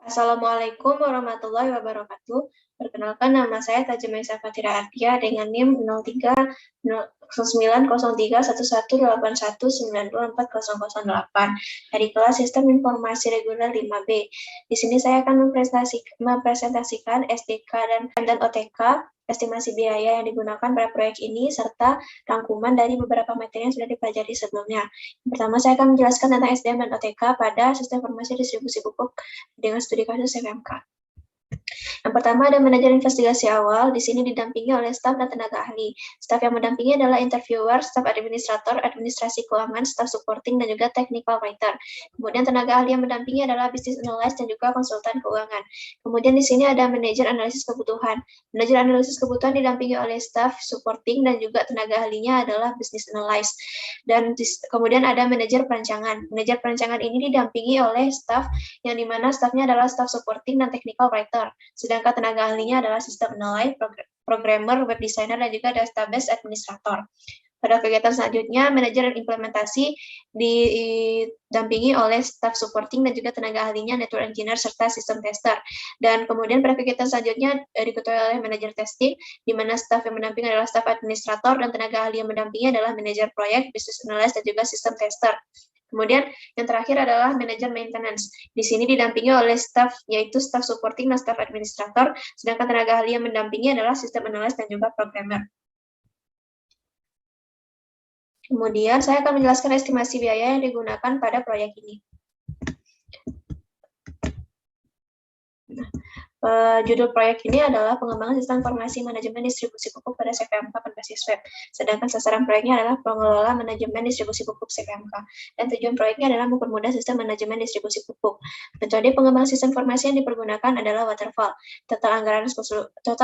Assalamualaikum warahmatullahi wabarakatuh. Perkenalkan, nama saya Tajamaisa Fatira Artia dengan NIM 03093118192408 dari kelas Sistem Informasi Reguler 5B. Di sini saya akan mempresentasikan SDK dan OTK, estimasi biaya yang digunakan pada proyek ini, serta rangkuman dari beberapa materi yang sudah dipelajari sebelumnya. Pertama, saya akan menjelaskan tentang SDM dan OTK pada Sistem Informasi Distribusi Pupuk dengan studi kasus FMK. Yang pertama ada manajer investigasi awal, di sini didampingi oleh staf dan tenaga ahli. Staf yang mendampingi adalah interviewer, staf administrator, administrasi keuangan, staf supporting, dan juga technical writer. Kemudian tenaga ahli yang mendampingi adalah business analyst dan juga konsultan keuangan. Kemudian di sini ada manajer analisis kebutuhan. Manajer analisis kebutuhan didampingi oleh staf supporting dan juga tenaga ahlinya adalah business analyst. Dan kemudian ada manajer perancangan. Manajer perancangan ini didampingi oleh staf yang dimana stafnya adalah staf supporting dan technical writer. Sedangkan tenaga ahlinya adalah sistem analyst, programmer, web designer, dan juga database administrator. Pada kegiatan selanjutnya, manajer dan implementasi didampingi oleh staf supporting dan juga tenaga ahlinya network engineer serta sistem tester. Dan kemudian pada kegiatan selanjutnya diketuai oleh manajer testing, di mana staf yang mendampingi adalah staf administrator dan tenaga ahli yang mendampingi adalah manajer proyek, business analyst, dan juga sistem tester. Kemudian yang terakhir adalah manajer maintenance. Di sini didampingi oleh staf, yaitu staf supporting dan staf administrator, sedangkan tenaga ahli yang mendampingi adalah sistem analis dan juga programmer. Kemudian saya akan menjelaskan estimasi biaya yang digunakan pada proyek ini. Judul proyek ini adalah pengembangan sistem informasi manajemen distribusi pupuk pada CPMK berbasis web. Sedangkan sasaran proyeknya adalah pengelola manajemen distribusi pupuk CPMK. Dan tujuan proyeknya adalah mempermudah sistem manajemen distribusi pupuk. Metode pengembangan sistem informasi yang dipergunakan adalah waterfall. Total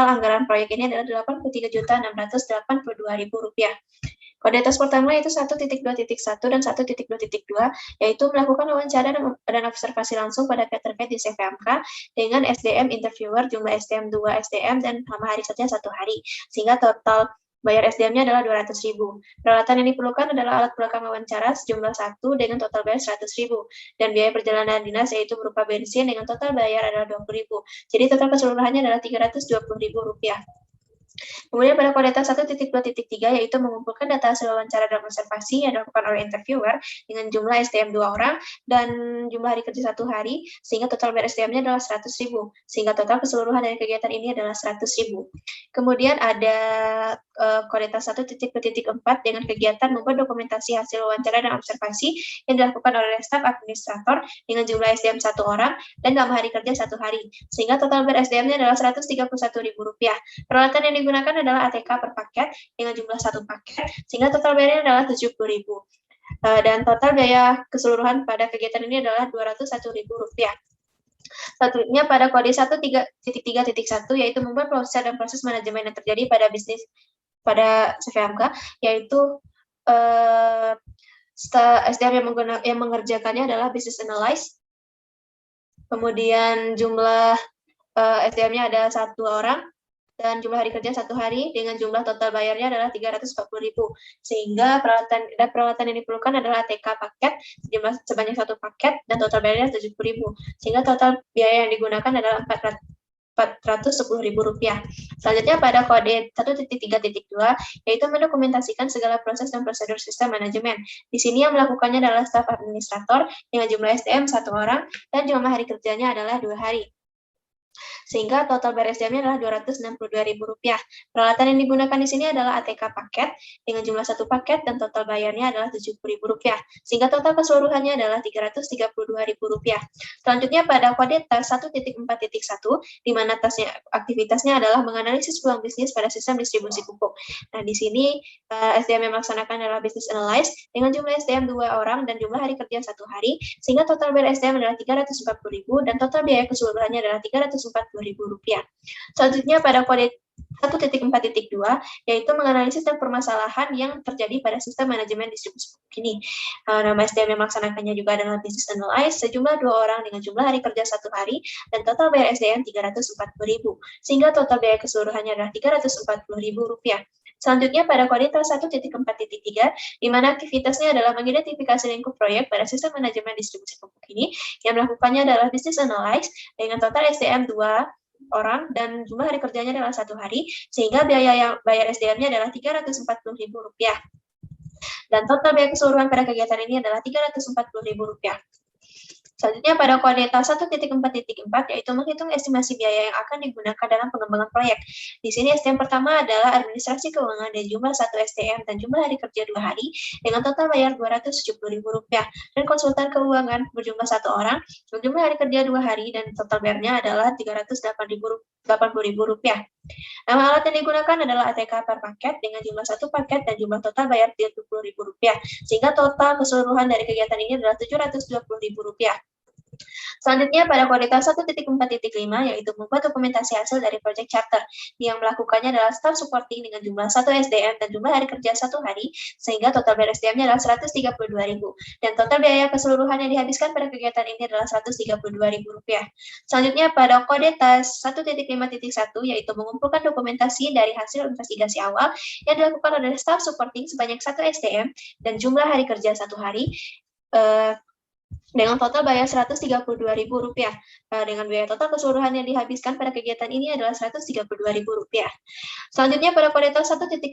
anggaran proyek ini adalah Rp83.682.000. Kode tes pertama yaitu 1.2.1 dan 1.2.2, yaitu melakukan wawancara dan observasi langsung pada pihak terkait di CPMK dengan SDM interviewer, jumlah SDM 2 SDM, dan lama hari kerja 1 hari, sehingga total bayar SDM-nya adalah Rp200.000. Peralatan yang diperlukan adalah alat pelengkap wawancara sejumlah 1 dengan total bayar Rp100.000, dan biaya perjalanan dinas yaitu berupa bensin dengan total bayar adalah Rp20.000. Jadi total keseluruhannya adalah Rp320.000. Kemudian pada kode tes 1.2.3 yaitu mengumpulkan data hasil wawancara dan observasi yang dilakukan oleh interviewer dengan jumlah SDM 2 orang dan jumlah hari kerja 1 hari, sehingga total bayar SDM-nya adalah Rp100.000, sehingga total keseluruhan dari kegiatan ini adalah Rp100.000. Kemudian ada kode tes 1.2.4 dengan kegiatan membuat dokumentasi hasil wawancara dan observasi yang dilakukan oleh staf administrator dengan jumlah SDM 1 orang dan dalam hari kerja 1 hari, sehingga total bayar SDM-nya adalah Rp131.000. Peralatan yang digunakan adalah ATK per paket dengan jumlah 1 paket, sehingga total bayarnya adalah Rp70.000. Dan total biaya keseluruhan pada kegiatan ini adalah Rp201.000. Selanjutnya pada kode 1.3.1 yaitu membuat proses dan proses manajemen yang terjadi pada bisnis pada CVMK, yaitu SDM yang mengerjakannya adalah business analyst. Kemudian jumlah SDM-nya ada 1 orang, dan jumlah hari kerja 1 hari dengan jumlah total bayarnya adalah Rp340.000, sehingga peralatan yang diperlukan adalah ATK paket sebanyak 1 paket dan total bayarnya Rp70.000, sehingga total biaya yang digunakan adalah Rp410.000. Selanjutnya pada kode 1.3.2 yaitu mendokumentasikan segala proses dan prosedur sistem manajemen. Di sini yang melakukannya adalah staf administrator dengan jumlah SDM 1 orang dan jumlah hari kerjanya adalah 2 hari. Sehingga total bayar SDM-nya adalah Rp262.000. Peralatan yang digunakan di sini adalah ATK paket dengan jumlah 1 paket dan total bayarnya adalah Rp70.000, sehingga total keseluruhannya adalah Rp332.000. Selanjutnya pada kode tes 1.4.1 di mana aktivitasnya adalah menganalisis peluang bisnis pada sistem distribusi pupuk. Nah, di sini SDM yang melaksanakan adalah business analyst dengan jumlah SDM 2 orang dan jumlah hari kerja 1 hari, sehingga total bayar SDM adalah Rp340.000 dan total biaya keseluruhannya adalah Rp340.000. Selanjutnya pada kode 1.4.2 yaitu menganalisis dan permasalahan yang terjadi pada sistem manajemen distribusi pupuk ini. Nama SDM yang melaksanakannya juga adalah business analyst sejumlah 2 orang dengan jumlah hari kerja 1 hari dan total bayar SDM Rp340.000, sehingga total biaya keseluruhannya adalah Rp340.000. Selanjutnya pada kualitas 1.4.3, di mana aktivitasnya adalah mengidentifikasi lingkup proyek pada sistem manajemen distribusi pupuk ini, yang melakukannya adalah business analysis dengan total SDM 2 orang dan jumlah hari kerjanya adalah 1 hari, sehingga biaya yang bayar SDM-nya adalah Rp340.000. Dan total biaya keseluruhan pada kegiatan ini adalah Rp340.000. Selanjutnya pada kualitas 1.4.4 yaitu menghitung estimasi biaya yang akan digunakan dalam pengembangan proyek. Di sini SDM pertama adalah administrasi keuangan dan jumlah 1 SDM dan jumlah hari kerja 2 hari dengan total bayar Rp270.000, dan konsultan keuangan berjumlah 1 orang dan jumlah hari kerja 2 hari dan total bayarnya adalah Rp380.000. Nama alat yang digunakan adalah ATK per paket dengan jumlah 1 paket dan jumlah total bayar Rp30.000, sehingga total keseluruhan dari kegiatan ini adalah Rp720.000. Selanjutnya pada kualitas 1.4.5 yaitu membuat dokumentasi hasil dari project charter, yang melakukannya adalah staff supporting dengan jumlah 1 SDM dan jumlah hari kerja 1 hari, sehingga total bayar SDM-nya adalah Rp132.000, dan total biaya keseluruhan yang dihabiskan pada kegiatan ini adalah Rp132.000. Selanjutnya pada kualitas 1.5.1 yaitu mengumpulkan dokumentasi dari hasil investigasi awal yang dilakukan oleh staff supporting sebanyak 1 SDM dan jumlah hari kerja 1 hari, dengan total bayar Rp132.000. Dengan biaya total keseluruhan yang dihabiskan pada kegiatan ini adalah Rp132.000. Selanjutnya pada kualitas 1.5.2,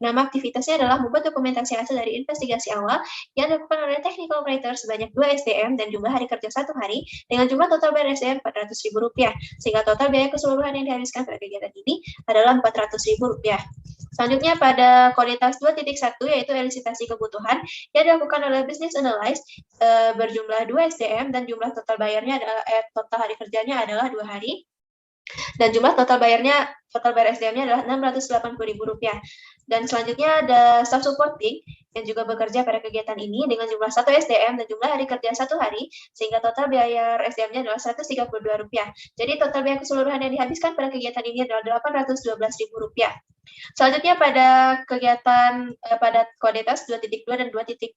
nama aktivitasnya adalah membuat dokumentasi hasil dari investigasi awal yang dilakukan oleh technical writer sebanyak 2 SDM dan jumlah hari kerja 1 hari dengan jumlah total bayar SDM Rp400.000, sehingga total biaya keseluruhan yang dihabiskan pada kegiatan ini adalah Rp400.000. Selanjutnya pada kualitas 2.1 yaitu elisitasi kebutuhan yang dilakukan oleh business analyst berjumlah 2 SDM dan jumlah total bayarnya adalah total hari kerjanya adalah 2 hari dan jumlah total bayar SDM-nya adalah Rp680.000. Dan selanjutnya ada staff supporting yang juga bekerja pada kegiatan ini dengan jumlah 1 SDM dan jumlah hari kerja 1 hari, sehingga total biaya SDM-nya adalah Rp132.000. Jadi total biaya keseluruhan yang dihabiskan pada kegiatan ini adalah Rp812.000. Selanjutnya pada kegiatan pada kualitas 2.2 dan 2.3.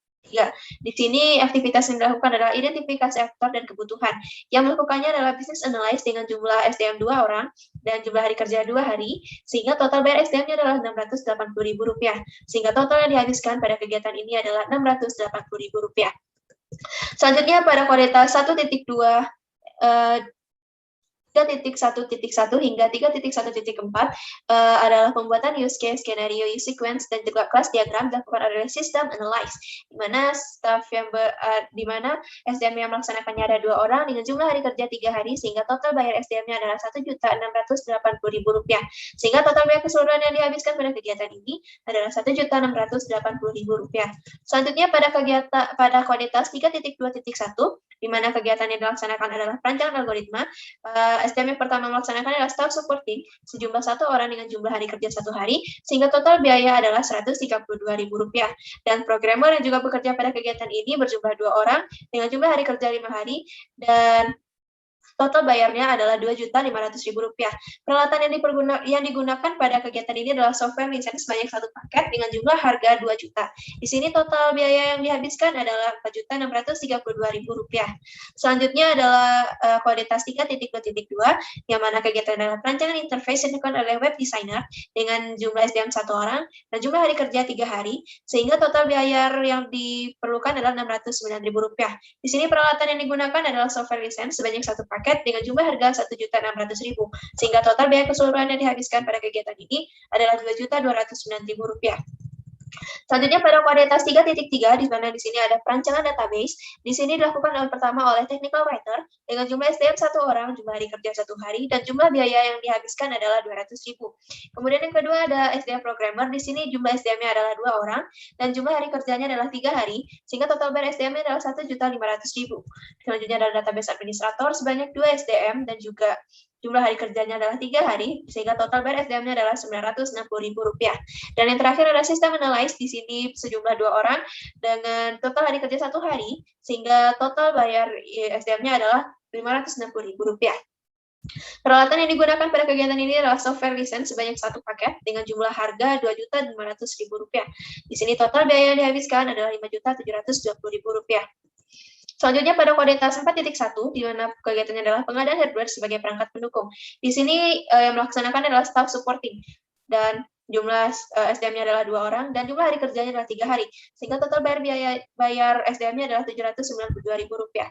Di sini aktivitas yang dilakukan adalah identifikasi aktor dan kebutuhan. Yang melakukannya adalah business analyst dengan jumlah SDM 2 orang dan jumlah hari kerja 2 hari, sehingga total bayar SDM-nya adalah Rp680.000, sehingga total yang dihabiskan pada kegiatan ini adalah Rp680.000. Selanjutnya pada kualitas 1.2 3.1.1 hingga 3.1.4 adalah pembuatan use case, skenario, use sequence, dan juga kelas diagram dilakukan oleh system analysis, di mana SDM yang melaksanakannya ada 2 orang dengan jumlah hari kerja 3 hari, sehingga total bayar SDM-nya adalah Rp1.680.000, sehingga total biaya keseluruhan yang dihabiskan pada kegiatan ini adalah Rp1.680.000. Selanjutnya pada kualitas 3.2.1, di mana kegiatan yang dilaksanakan adalah perancangan algoritma. SDM yang pertama melaksanakan adalah staff supporting sejumlah 1 orang dengan jumlah hari kerja 1 hari, sehingga total biaya adalah Rp132.000. Dan programmer yang juga bekerja pada kegiatan ini berjumlah 2 orang dengan jumlah hari kerja 5 hari, dan total bayarnya adalah Rp2.500.000. Peralatan yang digunakan pada kegiatan ini adalah software lisensi sebanyak 1 paket dengan jumlah harga Rp2 juta. Di sini total biaya yang dihabiskan adalah Rp4.632.000. Selanjutnya adalah kualitas 3.2.2, yang mana kegiatan adalah perancangan interface yang dilakukan oleh web designer dengan jumlah SDM 1 orang dan jumlah hari kerja 3 hari, sehingga total biaya yang diperlukan adalah Rp609.000. Di sini peralatan yang digunakan adalah software lisensi sebanyak 1 paket dengan jumlah harga Rp1.600.000, sehingga total biaya keseluruhan yang dihabiskan pada kegiatan ini adalah Rp2.209.000. Selanjutnya pada kualitas 3.3, di mana di sini ada perancangan database. Di sini dilakukan yang pertama oleh technical writer dengan jumlah SDM 1 orang, jumlah hari kerja 1 hari, dan jumlah biaya yang dihabiskan adalah Rp200.000. Kemudian yang kedua ada SDM programmer. Di sini jumlah SDM-nya adalah 2 orang dan jumlah hari kerjanya adalah 3 hari, sehingga total bayar SDM-nya adalah Rp1.500.000. Selanjutnya ada database administrator sebanyak 2 SDM dan juga jumlah hari kerjanya adalah 3 hari, sehingga total bayar SDM-nya adalah Rp960.000. Dan yang terakhir ada sistem analysis. Di sini sejumlah 2 orang dengan total hari kerja 1 hari, sehingga total bayar SDM-nya adalah Rp560.000. Peralatan yang digunakan pada kegiatan ini adalah software lisensi sebanyak 1 paket dengan jumlah harga Rp2.500.000. Di sini total biaya yang dihabiskan adalah Rp5.720.000. Selanjutnya pada kualitas 4.1, di mana kegiatannya adalah pengadaan hardware sebagai perangkat pendukung. Di sini yang melaksanakan adalah staff supporting. dan jumlah SDM-nya adalah 2 orang, dan jumlah hari kerjanya adalah 3 hari, sehingga total bayar SDM-nya adalah Rp792.000.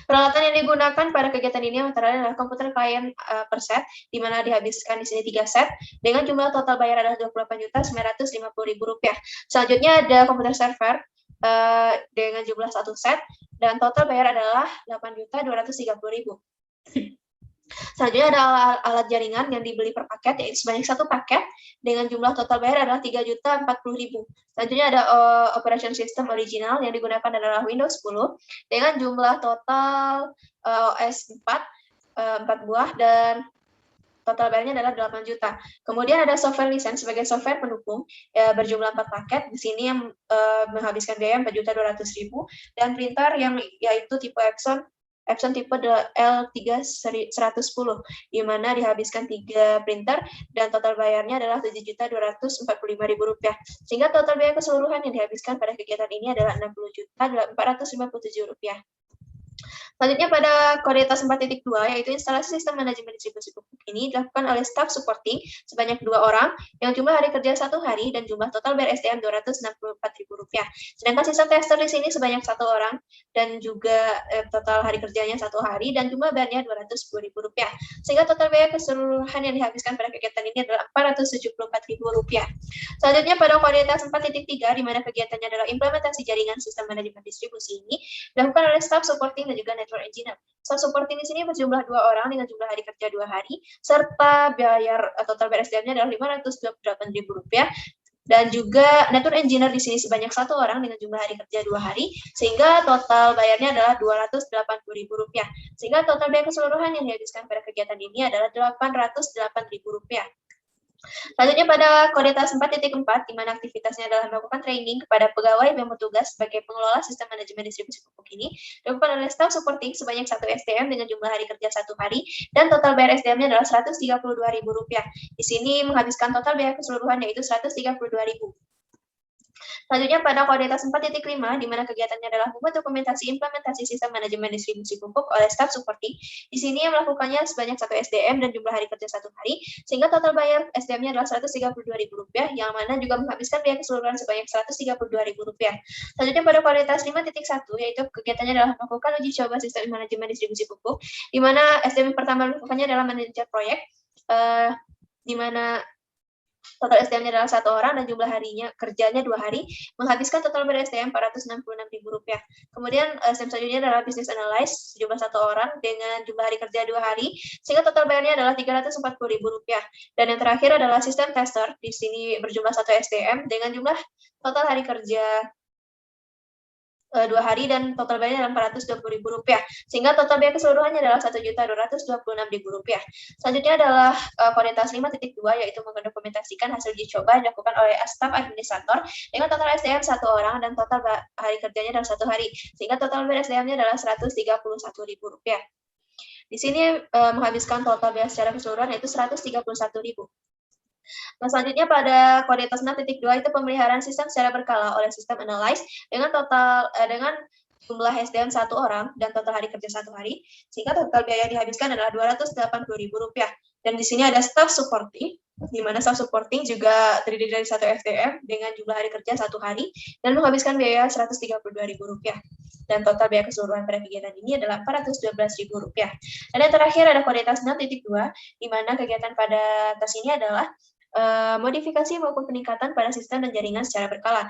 Peralatan yang digunakan pada kegiatan ini antara lain adalah komputer klien per set, di mana dihabiskan di sini 3 set, dengan jumlah total bayar adalah Rp28.950.000. Selanjutnya ada komputer server dengan jumlah 1 set, dan total bayar adalah Rp8.230.000. Selanjutnya ada alat jaringan yang dibeli per paket, yaitu sebanyak 1 paket, dengan jumlah total bayar adalah Rp3.040.000. Selanjutnya ada operation system original yang digunakan adalah Windows 10, dengan jumlah total OS 4 buah, dan total bayarnya adalah 8 juta. Kemudian ada software lisensi sebagai software pendukung berjumlah 4 paket. Di sini yang menghabiskan biaya Rp4.200.000, dan printer yang yaitu tipe Epson tipe L3110, di mana dihabiskan 3 printer, dan total bayarnya adalah Rp7.245.000. Sehingga total biaya keseluruhan yang dihabiskan pada kegiatan ini adalah Rp60.457. Selanjutnya pada komunitas 4.2, yaitu instalasi sistem manajemen distribusi pupuk ini dilakukan oleh staff supporting sebanyak 2 orang, yang jumlah hari kerja 1 hari, dan jumlah total bayar SDM Rp264.000. Sedangkan sistem tester di sini sebanyak 1 orang, dan juga total hari kerjanya 1 hari, dan jumlah bayarnya Rp210.000. Sehingga total biaya keseluruhan yang dihabiskan pada kegiatan ini adalah Rp474.000. Selanjutnya pada komunitas 4.3, di mana kegiatannya adalah implementasi jaringan sistem manajemen distribusi ini dilakukan oleh staff supporting dan juga network engineer. Staff supporting di sini berjumlah 2 orang dengan jumlah hari kerja 2 hari, serta total bayar SDM-nya adalah Rp528.000, dan juga network engineer di sini sebanyak 1 orang dengan jumlah hari kerja 2 hari, sehingga total bayarnya adalah Rp280.000. Sehingga total biaya keseluruhan yang dihabiskan pada kegiatan ini adalah Rp808.000. Selanjutnya pada komunitas 4.4, di mana aktivitasnya adalah melakukan training kepada pegawai yang bertugas sebagai pengelola sistem manajemen distribusi pupuk ini, dilakukan oleh staff supporting sebanyak 1 SDM dengan jumlah hari kerja 1 hari, dan total bayar SDM-nya adalah Rp132.000. Di sini menghabiskan total biaya keseluruhan yaitu Rp132.000. Selanjutnya pada komunitas 4.5, di mana kegiatannya adalah membuat dokumentasi implementasi sistem manajemen distribusi pupuk oleh staff supporting. Di sini yang melakukannya sebanyak 1 SDM dan jumlah hari kerja 1 hari, sehingga total bayar SDM-nya adalah Rp132.000, yang mana juga menghabiskan biaya keseluruhan sebanyak Rp132.000. Selanjutnya pada komunitas 5.1, yaitu kegiatannya adalah melakukan uji coba sistem manajemen distribusi pupuk, di mana SDM pertama melakukannya adalah manajer proyek, di mana total SDM-nya adalah 1 orang dan jumlah harinya kerjanya 2 hari, menghabiskan total bayar SDM Rp466.000. Kemudian SDM selanjutnya adalah business analyst, jumlah 1 orang dengan jumlah hari kerja 2 hari, sehingga total bayarnya adalah Rp340.000. Dan yang terakhir adalah sistem tester, di sini berjumlah 1 SDM dengan jumlah total hari kerja 2 hari, dan total bayarnya adalah Rp420.000, sehingga total biaya keseluruhannya adalah Rp1.226.000. Selanjutnya adalah komunitas 5.2, yaitu mendokumentasikan hasil uji coba yang dilakukan oleh staf administrator dengan total SDM 1 orang dan total hari kerjanya adalah 1 hari, sehingga total bayar SDM-nya adalah Rp131.000. Di sini menghabiskan total biaya secara keseluruhan yaitu Rp131.000. Nah, selanjutnya pada komunitas 6.2 itu pemeliharaan sistem secara berkala oleh sistem analyze dengan jumlah SDM 1 orang dan total hari kerja 1 hari, sehingga total biaya yang dihabiskan adalah Rp280.000. Dan di sini ada staff supporting, di mana staff supporting juga terdiri dari 1 SDM dengan jumlah hari kerja 1 hari dan menghabiskan biaya Rp132.000. Dan total biaya keseluruhan pada kegiatan ini adalah Rp412.000. Dan yang terakhir ada komunitas 6.2, di mana kegiatan pada tes ini adalah modifikasi maupun peningkatan pada sistem dan jaringan secara berkala.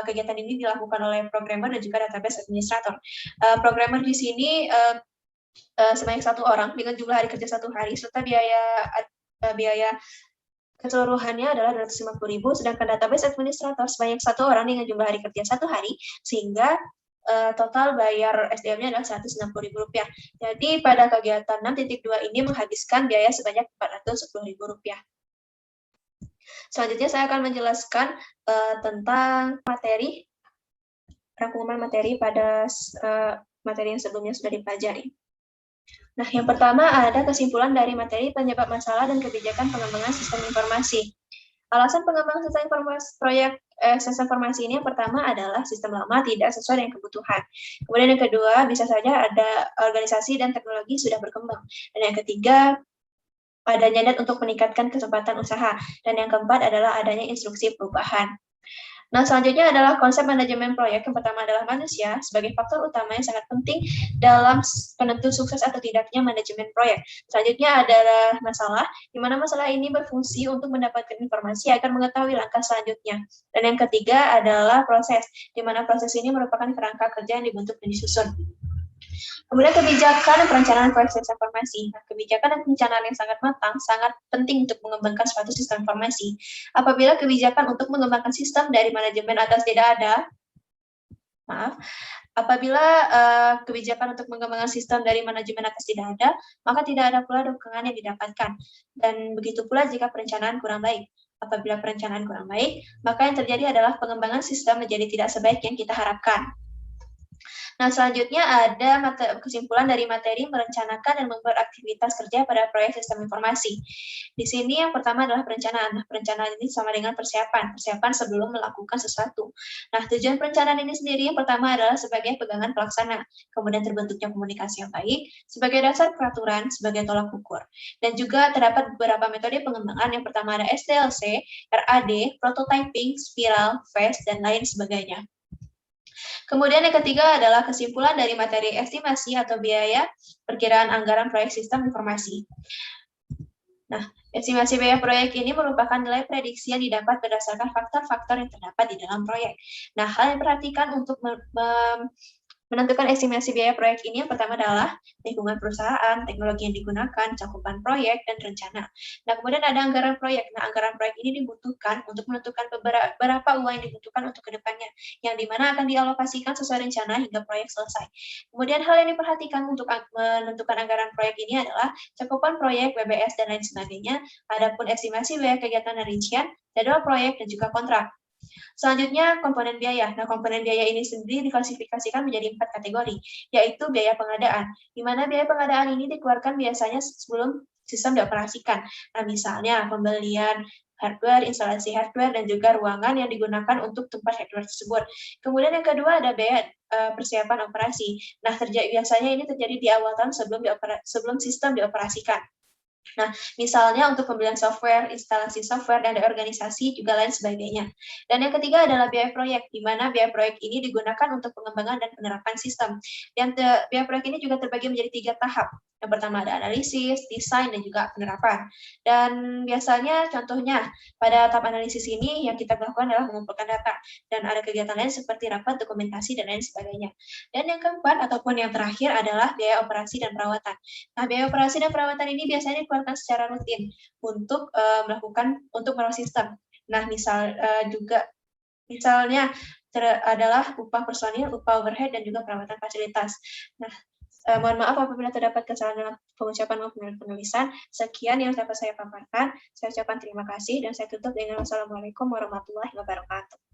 Kegiatan ini dilakukan oleh programmer dan juga database administrator. Programmer di sini sebanyak 1 orang dengan jumlah hari kerja 1 hari, serta biaya keseluruhannya adalah Rp250.000, sedangkan database administrator sebanyak 1 orang dengan jumlah hari kerja 1 hari, sehingga total bayar SDM-nya adalah Rp160.000. Jadi pada kegiatan 6.2 ini menghabiskan biaya sebanyak Rp410.000. Selanjutnya saya akan menjelaskan tentang rangkuman materi pada materi yang sebelumnya sudah dipelajari. Nah, yang pertama ada kesimpulan dari materi penyebab masalah dan kebijakan pengembangan sistem informasi. Alasan pengembangan sistem informasi ini yang pertama adalah sistem lama tidak sesuai dengan kebutuhan. Kemudian yang kedua, bisa saja ada organisasi dan teknologi sudah berkembang. Dan yang ketiga, adanya net untuk meningkatkan kesempatan usaha. Dan yang keempat adalah adanya instruksi perubahan. Nah, selanjutnya adalah konsep manajemen proyek. Yang pertama adalah manusia sebagai faktor utama yang sangat penting dalam penentu sukses atau tidaknya manajemen proyek. Selanjutnya adalah masalah, di mana masalah ini berfungsi untuk mendapatkan informasi agar mengetahui langkah selanjutnya. Dan yang ketiga adalah proses, di mana proses ini merupakan kerangka kerja yang dibentuk dan disusun. Kemudian kebijakan dan perencanaan proyek sistem informasi. Nah, kebijakan dan perencanaan yang sangat matang sangat penting untuk mengembangkan suatu sistem informasi. Apabila kebijakan untuk mengembangkan sistem dari manajemen atas tidak ada, apabila kebijakan untuk mengembangkan sistem dari manajemen atas tidak ada, maka tidak ada pula dukungan yang didapatkan. Dan begitu pula jika perencanaan kurang baik. Apabila perencanaan kurang baik, maka yang terjadi adalah pengembangan sistem menjadi tidak sebaik yang kita harapkan. Nah, selanjutnya ada kesimpulan dari materi merencanakan dan membuat aktivitas kerja pada proyek sistem informasi. Di sini yang pertama adalah perencanaan. Nah, perencanaan ini sama dengan persiapan sebelum melakukan sesuatu. Nah, tujuan perencanaan ini sendiri yang pertama adalah sebagai pegangan pelaksana, kemudian terbentuknya komunikasi yang baik, sebagai dasar peraturan, sebagai tolak ukur. Dan juga terdapat beberapa metode pengembangan. Yang pertama ada SDLC, RAD, prototyping, spiral, phase, dan lain sebagainya. Kemudian yang ketiga adalah kesimpulan dari materi estimasi atau biaya perkiraan anggaran proyek sistem informasi. Nah, estimasi biaya proyek ini merupakan nilai prediksi yang didapat berdasarkan faktor-faktor yang terdapat di dalam proyek. Nah, hal yang diperhatikan untuk menentukan estimasi biaya proyek ini yang pertama adalah lingkungan perusahaan, teknologi yang digunakan, cakupan proyek, dan rencana. Nah, kemudian ada anggaran proyek. Nah, anggaran proyek ini dibutuhkan untuk menentukan berapa uang yang dibutuhkan untuk kedepannya, yang dimana akan dialokasikan sesuai rencana hingga proyek selesai. Kemudian hal yang diperhatikan untuk menentukan anggaran proyek ini adalah cakupan proyek, BBS, dan lain sebagainya. Adapun estimasi biaya kegiatan dan rincian, jadwal proyek, dan juga kontrak. Selanjutnya, komponen biaya. Nah, komponen biaya ini sendiri diklasifikasikan menjadi 4 kategori, yaitu biaya pengadaan, di mana biaya pengadaan ini dikeluarkan biasanya sebelum sistem dioperasikan. Nah, misalnya pembelian hardware, instalasi hardware, dan juga ruangan yang digunakan untuk tempat hardware tersebut. Kemudian yang kedua ada biaya persiapan operasi. Nah, biasanya ini terjadi di awal tahun sebelum sistem dioperasikan. Nah, misalnya untuk pembelian software, instalasi software, dan organisasi, juga lain sebagainya. Dan yang ketiga adalah biaya proyek, di mana biaya proyek ini digunakan untuk pengembangan dan penerapan sistem. Dan biaya proyek ini juga terbagi menjadi 3 tahap. Yang pertama ada analisis, desain, dan juga penerapan. Dan biasanya contohnya pada tahap analisis ini yang kita lakukan adalah mengumpulkan data. Dan ada kegiatan lain seperti rapat, dokumentasi, dan lain sebagainya. Dan yang keempat ataupun yang terakhir adalah biaya operasi dan perawatan. Nah, biaya operasi dan perawatan ini biasanya dikeluarkan secara rutin untuk merawat sistem. Nah, misalnya adalah upah personil, upah overhead, dan juga perawatan fasilitas. Nah, mohon maaf apabila terdapat kesalahan dalam pengucapan maupun penulisan. Sekian yang dapat saya paparkan. Saya ucapkan terima kasih dan saya tutup dengan wassalamualaikum warahmatullahi wabarakatuh.